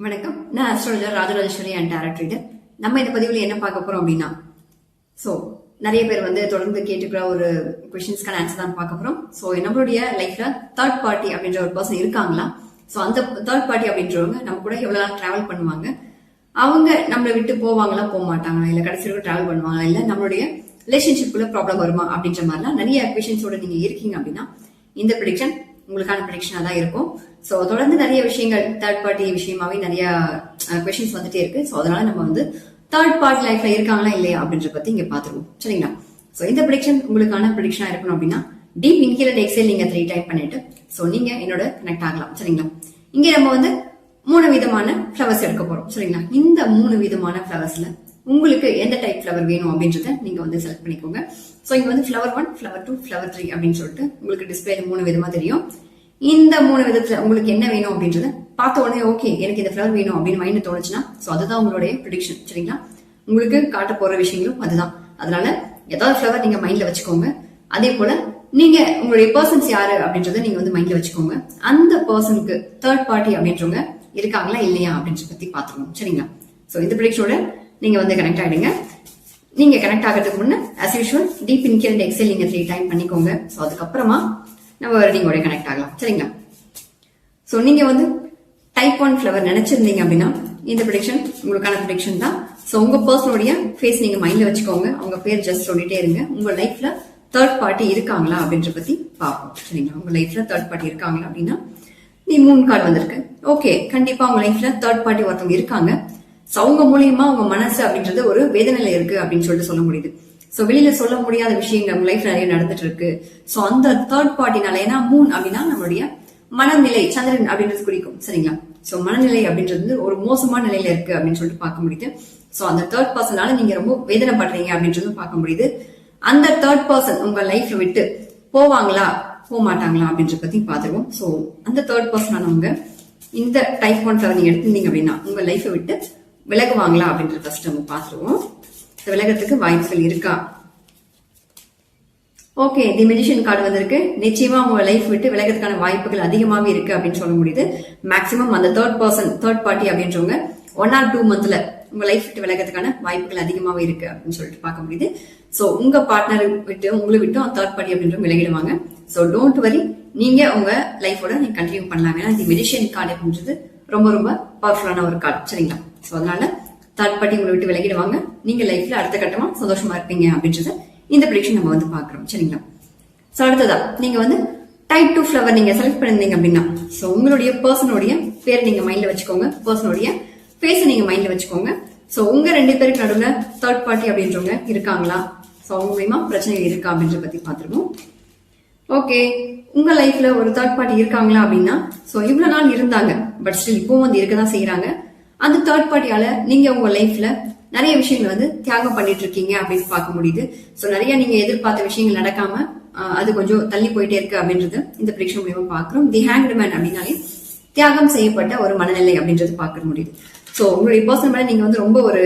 வணக்கம். நான் astrologer Rajarajeswari and tarot reader. நம்ம இந்த பதிவில் என்ன பார்க்க போறோம் அப்படின்னா, ஸோ நிறைய பேர் தொடர்ந்து கேட்டுக்கிற ஒரு கொஸ்டின்ஸ்க்கான ஆன்சர் தான் பார்க்க போறோம். ஸோ நம்மளுடைய லைஃப்ல தேர்ட் பார்ட்டி அப்படின்ற ஒரு பர்சன் இருக்காங்களா? ஸோ அந்த தேர்ட் பார்ட்டி அப்படின்றவங்க நம்ம கூட எவ்வளவு நாள் டிராவல் பண்ணுவாங்க, அவங்க நம்மளை விட்டு போவாங்களா போக மாட்டாங்களா, இல்ல கடைசி வரைக்கும் டிராவல் பண்ணுவாங்களா, இல்ல நம்மளுடைய ரிலேஷன்ஷிப்ல ப்ராப்ளம் வருமா அப்படின்ற மாதிரிலாம் நிறைய கொஸ்டின்ஸோட நீங்க இருக்கீங்க அப்படின்னா இந்த ப்ரெடிக்ஷன் உங்களுக்கான ப்ரெடிக்ஷனா தான் இருக்கும். ஸோ தொடர்ந்து நிறைய விஷயங்கள் தேர்ட் பார்ட்டி விஷயமாவே நிறைய கொஸ்டின்ஸ் வந்துட்டே இருக்கு. ஸோ அதனால நம்ம தேர்ட் பார்ட்டி லைஃப்ல இருக்காங்களா இல்லையா அப்படின்ற பத்தி இங்க பாத்துருவோம். சரிங்களா? ஸோ இந்த ப்ரெடிக்ஷன் உங்களுக்கான ப்ரெடிக்ஷனா இருக்கணும் அப்படின்னா டீப் இன்ஹேல் அண்ட் எக்ஸேல் நீங்க 3 டைப் பண்ணிட்டு ஸோ நீங்க என்னோட கனெக்ட் ஆகலாம். சரிங்களா? இங்க நம்ம 3 விதமான ஃபிளவர்ஸ் எடுக்க போறோம். சரிங்களா? இந்த 3 விதமான ஃபிளவர்ஸ்ல உங்களுக்கு எந்த டைப் ஃபிளவர் வேணும் அப்படின்றத நீங்க செலக்ட் பண்ணிக்கோங்க. சோ இங்க ஃபிளவர் 1, ஃபிளவர் 2, ஃபிளவர் 3 அப்படின்னு சொல்லிட்டு உங்களுக்கு டிஸ்பிளேல 3 விதமா தெரியும். இந்த 3 விதத்துல உங்களுக்கு என்ன வேணும் அப்படின்றத பார்த்த உடனே ஓகே எனக்கு இந்த ஃபிளவர் வேணும் அப்படின்னு மைண்ட் தோணுச்சுன்னா சோ அதுதான் உங்களுடைய ப்ரெடிக்ஷன். சரிங்களா? உங்களுக்கு காட்ட போற விஷயங்களும் அதுதான். அதனால ஏதாவது ஃபிளவர் நீங்க மைண்ட்ல வச்சுக்கோங்க. அதே போல நீங்க உங்களுடைய பர்சன்ஸ் யாரு அப்படின்றத நீங்க மைண்ட்ல வச்சுக்கோங்க. அந்த பர்சனுக்கு தேர்ட் பார்ட்டி அப்படின்றவங்க இருக்காங்களா இல்லையா அப்படின்றத பத்தி பாத்துருவோம். சரிங்களா? சோ இந்த ப்ரெடிக்ஷனோட நீங்க கனெக்ட் ஆயிடுங்க. நீங்க கனெக்ட் ஆகிறதுக்கு முன்ன as usual deep inhale and exhale நீங்க 3 டைம் பண்ணிக்கோங்க. சோ அதுக்கப்புறமா நம்ம ரீடிங்கோட கனெக்ட் ஆகலாம். சரிங்களா? சோ நீங்க டைப் 1 ஃபிளவர் நினைச்சிருந்தீங்க அப்படின்னா இந்த ப்ரெடிக்ஷன் உங்களுக்கான ப்ரெடிக்ஷன் தான். சோ உங்க பர்சனுடைய ஃபேஸ் நீங்க மைண்ட்ல வச்சுக்கோங்க. அவங்க பேர் ஜஸ்ட் சொல்லிட்டே இருங்க. உங்க லைஃப்ல தேர்ட் பார்ட்டி இருக்காங்களா அப்படின்ற பத்தி பார்ப்போம். சரிங்களா? உங்க லைஃப்ல தேர்ட் பார்ட்டி இருக்காங்களா அப்படின்னா நீ 3 கார்டு வந்திருக்கு. ஓகே, கண்டிப்பா உங்க லைஃப்ல தேர்ட் பார்ட்டி ஒருத்தவங்க இருக்காங்க. அவங்க மூலியமா உங்க மனசு அப்படின்றது ஒரு வேதனையில இருக்கு அப்படின்னு சொல்லிட்டு சொல்ல முடியுது. சோ வெளியில சொல்ல முடியாத விஷயங்கள் உங்க லைஃப்ல நிறைய நடந்துட்டு இருக்கு. சோ அந்த தேர்ட் பார்ட்டினால, ஏன்னா மூன் அப்படின்னா நம்மளுடைய மனநிலை, சந்திரன் அப்படின்றது குறிக்கும். சரிங்களா? சோ மனநிலை அப்படின்றது ஒரு மோசமான நிலையில இருக்கு அப்படின்னு சொல்லிட்டு பார்க்க முடியுது. சோ அந்த தேர்ட் பர்சனால நீங்க ரொம்ப வேதனைப்படுறீங்க அப்படின்றதும் பார்க்க முடியுது. அந்த தேர்ட் பர்சன் உங்க லைஃப்ல விட்டு போவாங்களா போக மாட்டாங்களா அப்படின்றத பத்தி பாத்துருவோம். சோ அந்த தேர்ட் பர்சனானவங்க இந்த டைப் 1 ஃபிளவர் நீங்க எடுத்திருந்தீங்க அப்படின்னா உங்க லைஃபை விட்டு விலகுவாங்களா அப்படின்றத ஃபர்ஸ்ட் நம்ம பாத்துருவோம். விலகிறதுக்கு வாய்ப்புகள் இருக்கா? ஓகே, தி மெஜிஷியன் கார்டு வந்திருக்கு. நிச்சயமா உங்க லைஃப் விட்டு விலகிறதுக்கான வாய்ப்புகள் அதிகமாவே இருக்கு அப்படின்னு சொல்ல முடியுது. மேக்சிமம் அந்த தேர்ட் பார்ட்டி அப்படின்றவங்க 1 or 2 மந்த்ல உங்க லைஃப் விட்டு விலகிறதுக்கான வாய்ப்புகள் அதிகமாவே இருக்கு அப்படின்னு சொல்லிட்டு பார்க்க முடியுது. சோ உங்க பார்ட்னர் விட்டு உங்களை விட்டு தேர்ட் பார்ட்டி அப்படின்றவங்க விலகிடுவாங்க. சோ டோன்ட் வரி, நீங்க உங்க லைஃபோட நீங்க கண்டினியூ பண்ணலாம். ஏன்னா தி மெஜிஷியன் கார்டு அப்படின்றது ரொம்ப ரொம்ப பவர்ஃபுல்லான ஒரு கார்டு. சரிங்களா? சோ அதனால தேர்ட் பார்ட்டி உங்களை விட்டு விலகிடுவாங்க. நீங்க லைஃப்ல அடுத்த கட்டமா சந்தோஷமா இருப்பீங்க அப்படின்றத இந்த ப்ரெடிக்ஷன் நம்ம பாக்குறோம். சரிங்களா? சோ அடுத்ததா நீங்க டைப் 2 ஃபிளவர் நீங்க செலக்ட் பண்ணிருந்தீங்க அப்படின்னா சோ உங்களுடைய பர்சனுடைய பேர் நீங்க மைண்ட்ல வச்சுக்கோங்க. பர்சனுடைய ஃபேஸ் நீங்க மைண்ட்ல வச்சுக்கோங்க. சோ உங்க 2 பேருக்கு நடுவுல தேர்ட் பார்ட்டி அப்படின்றவங்க இருக்காங்களா? சோ அவங்க மூலமா பிரச்சனை இருக்கா அப்படின்றத பத்தி பாத்துருவோம். ஓகே, உங்க லைஃப்ல ஒரு தேர்ட் பார்ட்டி இருக்காங்களா அப்படின்னா சோ இவ்வளவு நாள் இருந்தாங்க, பட் ஸ்டில் இப்பவும் இருக்கதான் செய்யறாங்க. அந்த தேர்ட் பார்ட்டியால நீங்க உங்க லைஃப்ல நிறைய விஷயங்கள் தியாகம் பண்ணிட்டு இருக்கீங்க அப்படின்னு பார்க்க முடியுது. சோ நிறைய நீங்க எதிர்பார்த்த விஷயங்கள் நடக்காம அது கொஞ்சம் தள்ளி போயிட்டே இருக்கு அப்படின்றது இந்த ப்ரெடிக்ஷன் மூலமா பாக்குறோம். தி ஹேங்க்டு மேன் அப்படின்னாலே தியாகம் செய்யப்பட்ட ஒரு மனநிலை அப்படின்றது பார்க்க முடியுது. சோ உங்களுடைய பர்சன் மேல நீங்க ரொம்ப ஒரு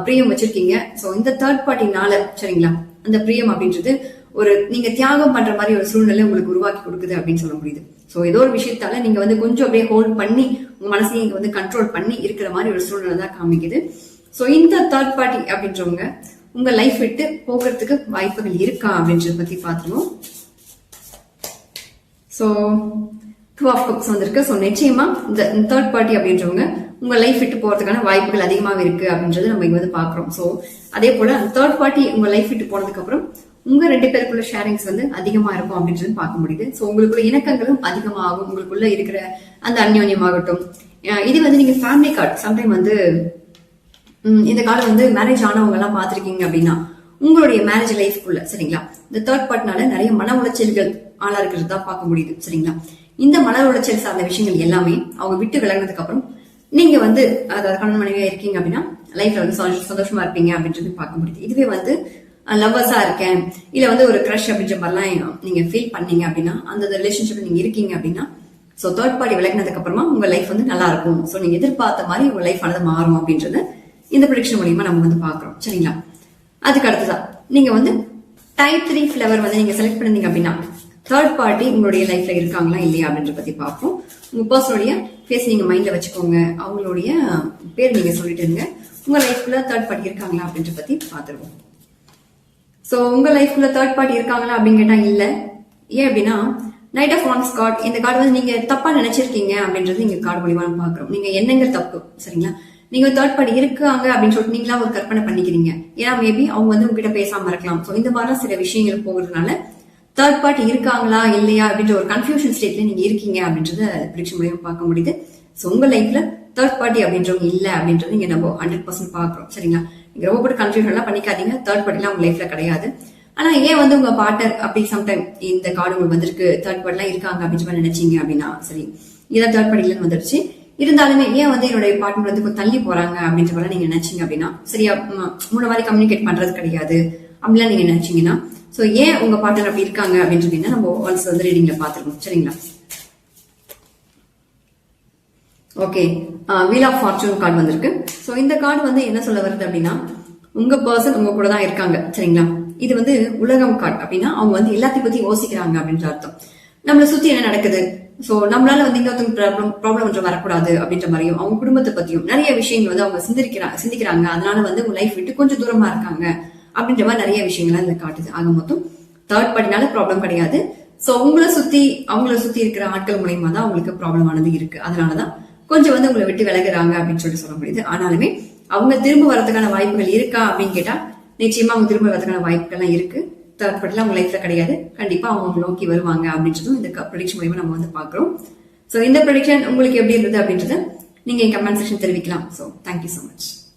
பிரியம் வச்சிருக்கீங்க. சோ இந்த தேர்ட் பார்ட்டினால சரிங்களா அந்த பிரியம் அப்படின்றது ஒரு நீங்க தியாகம் பண்ற மாதிரி ஒரு சூழ்நிலை உங்களுக்கு உருவாக்கி கொடுக்குது அப்படின்னு சொல்ல முடியுது. சோ ஏதோ ஒரு விஷயத்தால நீங்க கொஞ்சம் அப்படியே ஹோல்ட் பண்ணி உங்க மனசையும் இங்க கண்ட்ரோல் பண்ணி இருக்கிற மாதிரி ஒரு சூழ்நிலை தான் காமிக்குது. சோ இந்த தேர்ட் பார்ட்டி அப்படின்றவங்க உங்க லைஃப் விட்டு போகிறதுக்கு வாய்ப்புகள் இருக்கா அப்படின்றத பத்தி பாத்துருவோம். சோ 2 of cups வந்திருக்கு. சோ நிச்சயமா இந்த தேர்ட் பார்ட்டி அப்படின்றவங்க உங்க லைஃப் விட்டு போறதுக்கான வாய்ப்புகள் அதிகமாக இருக்கு அப்படின்றது நம்ம இங்க பாக்குறோம். சோ அதே போல தேர்ட் பார்ட்டி உங்க லைஃப் விட்டு போனதுக்கு அப்புறம் உங்க 2 பேருக்குள்ள ஷேரிங்ஸ் அதிகமா இருக்கும் அப்படின்றது பார்க்க முடியுது. சோ உங்களுக்குள்ள இணக்கங்களும் அதிகமாகும். உங்களுக்குள்ள இருக்கிற அந்த அந்யோன்யமாகட்டும். இது நீங்க ஃபேமிலி கார்டு சம்டைம் இந்த கார்டு மேரேஜ் ஆனவங்க எல்லாம் பாத்திருக்கீங்க அப்படின்னா உங்களுடைய மேரேஜ் லைஃப்குள்ள சரிங்களா இந்த தேர்ட் பார்ட்னால நிறைய மன உளைச்சல்கள் ஆளா இருக்கிறது தான் பார்க்க முடியுது. சரிங்களா? இந்த மன உளைச்சல் சார்ந்த விஷயங்கள் எல்லாமே அவங்க விட்டு விலகினதுக்கு அப்புறம் நீங்க அதாவது கணவன் மனைவியா இருக்கீங்க அப்படின்னா லைஃப்ல சந்தோஷமா இருப்பீங்க அப்படின்றது பார்க்க முடியுது. இதுவே லவ்வர்ஸா இருக்கேன் இல்ல ஒரு கிரஷ் அப்படின்ற மாதிரிலாம் நீங்க ஃபீல் பண்ணீங்க அப்படின்னா அந்த ரிலேஷன்ஷிப்ல நீங்க இருக்கீங்க அப்படின்னா சோ தேர்ட் பார்ட்டி விலகினதுக்கு அப்புறமா உங்க லைஃப் நல்லா இருக்கும். சோ நீங்க எதிர்பார்த்த மாதிரி உங்க லைஃப் ஆனது மாறும் அப்படின்றது இந்த ப்ரெடிக்ஷன் மூலியமா நம்ம பாக்குறோம். சரிங்களா? அதுக்கு அடுத்ததான் நீங்க டைப் 3 ஃபிளவர் நீங்க செலக்ட் பண்ணீங்க அப்படின்னா தேர்ட் பார்ட்டி உங்களுடைய லைஃப்ல இருக்காங்களா இல்லையா அப்படின்றத பத்தி பார்ப்போம். உங்க பர்சனுடைய ஃபேஸ் நீங்க மைண்ட்ல வச்சுக்கோங்க, அவங்களுடைய பேர் நீங்க சொல்லிட்டு இருங்க. உங்க லைஃப்ல தேர்ட் பார்ட்டி இருக்காங்களா அப்படின்றத பத்தி பார்த்துருவோம். சோ உங்க லைஃப்ல தேர்ட் பார்ட்டி இருக்காங்களா அப்படின்னு கேட்டா இல்ல. ஏன் அப்படின்னா நைட் ஆஃப் வான்ஸ் கார்டு, இந்த கார்டு வந்து நீங்க தப்பா நினைச்சிருக்கீங்க அப்படின்றது இங்க கார்டு மூலியமா பாக்குறோம். நீங்க எண்ணங்கள் தப்பு, சரிங்களா? நீங்க தேர்ட் பார்ட்டி இருக்காங்க அப்படின்னு சொல்லிட்டு நீங்களா ஒரு கற்பனை பண்ணிக்கிறீங்க. ஏன்னா மேபி அவங்க வந்து உங்ககிட்ட பேசாம இருக்கலாம். சோ இந்த மாதிரிலாம் சில விஷயங்கள் போகிறதுனால தேர்ட் பார்ட்டி இருக்காங்களா இல்லையா அப்படின்ற ஒரு கன்ஃபியூஷன் ஸ்டேட்ல நீங்க இருக்கீங்க அப்படின்றத ப்ரெடிக்ஷன் மூலியமா பார்க்க முடியுது. சோ உங்க லைஃப்ல தேர்ட் பார்ட்டி அப்படின்றவங்க இல்ல அப்படின்றது இங்க நம்ம 100% பாக்குறோம், சரிங்களா? நீங்க ரொம்ப போட்டு கன்ஃபியூஷன் எல்லாம் பண்ணிக்காதீங்க. தேர்ட் பார்ட்டிலாம் உங்க லைஃப்ல கிடையாது. ஆனா ஏன் வந்து உங்க பார்ட்னர் அப்படி சம்டைம் இந்த கார்டு உங்களுக்கு வந்திருக்கு, தேர்ட் பார்ட்டி எல்லாம் இருக்காங்க அப்படின்னு சொல்லி நினைச்சீங்க அப்படின்னா சரி, இதான் தேர்ட் பார்ட்டில வந்துருச்சு. இருந்தாலுமே ஏன் வந்து என்னுடைய பார்ட்னர் வந்து கொஞ்சம் தள்ளி போறாங்க அப்படின்ற மாதிரி நீங்க நினைச்சீங்க அப்படின்னா சரியா முன்ன மாதிரி கம்யூனிகேட் பண்றது கிடையாது அப்படிலாம் நீங்க நினைச்சீங்கன்னா சோ ஏன் உங்க பார்ட்னர் அப்படி இருக்காங்க அப்படின்னு நம்ம ஒன்ஸ் வந்து ரீடிங்ல பாத்துருக்கோம், சரிங்களா? Okay, wheel of fortune card வந்திருக்கு. சோ இந்த கார்டு வந்து என்ன சொல்ல வருது அப்படின்னா உங்க பர்சன் உங்க கூட தான் இருக்காங்க, சரிங்களா? இது வந்து உலகம் கார்டு அப்படின்னா அவங்க வந்து எல்லாத்தையும் பத்தி யோசிக்கிறாங்க அப்படின்ற அர்த்தம். நம்மளை சுத்தி என்ன நடக்குது, சோ நம்மளால வந்து இன்னொருத்தவங்க ப்ராப்ளம் ஒன்று வரக்கூடாது அப்படின்ற மாதிரியும் அவங்க குடும்பத்தை பத்தியும் நிறைய விஷயங்கள் வந்து அவங்க சிந்திக்கிறாங்க. அதனால வந்து உங்க லைஃப் விட்டு கொஞ்சம் தூரமா இருக்காங்க அப்படின்ற மாதிரி நிறைய விஷயங்கள்லாம் இதுல காட்டுது. ஆக மொத்தம் தேர்ட் பார்ட்டினால ப்ராப்ளம் கிடையாது. சோ அவங்கள சுத்தி இருக்கிற ஆட்கள் மூலியமா தான் அவங்களுக்கு ப்ராப்ளம் ஆனது இருக்கு. அதனாலதான் கொஞ்சம் வந்து உங்களை விட்டு விலகுறாங்க அப்படின்னு சொல்ல முடியுது. ஆனாலுமே அவங்க திரும்ப வரதுக்கான வாய்ப்புகள் இருக்கா அப்படின்னு கேட்டா நிச்சயமா அவங்க திரும்ப வரதுக்கான வாய்ப்புகள்லாம் இருக்கு. தேர்ட் பார்ட்டிலாம் உங்க லைஃப்ல கிடையாது. கண்டிப்பா அவங்க நோக்கி வருவாங்க அப்படின்றதும் இந்த ப்ரெடிக்ஷன் மூலமா நம்ம வந்து பாக்குறோம். சோ இந்த ப்ரெடிக்ஷன் உங்களுக்கு எப்படி இருந்தது அப்படின்றத நீங்க கமெண்ட் செக்ஷன் தெரிவிக்கலாம். So thank you so much.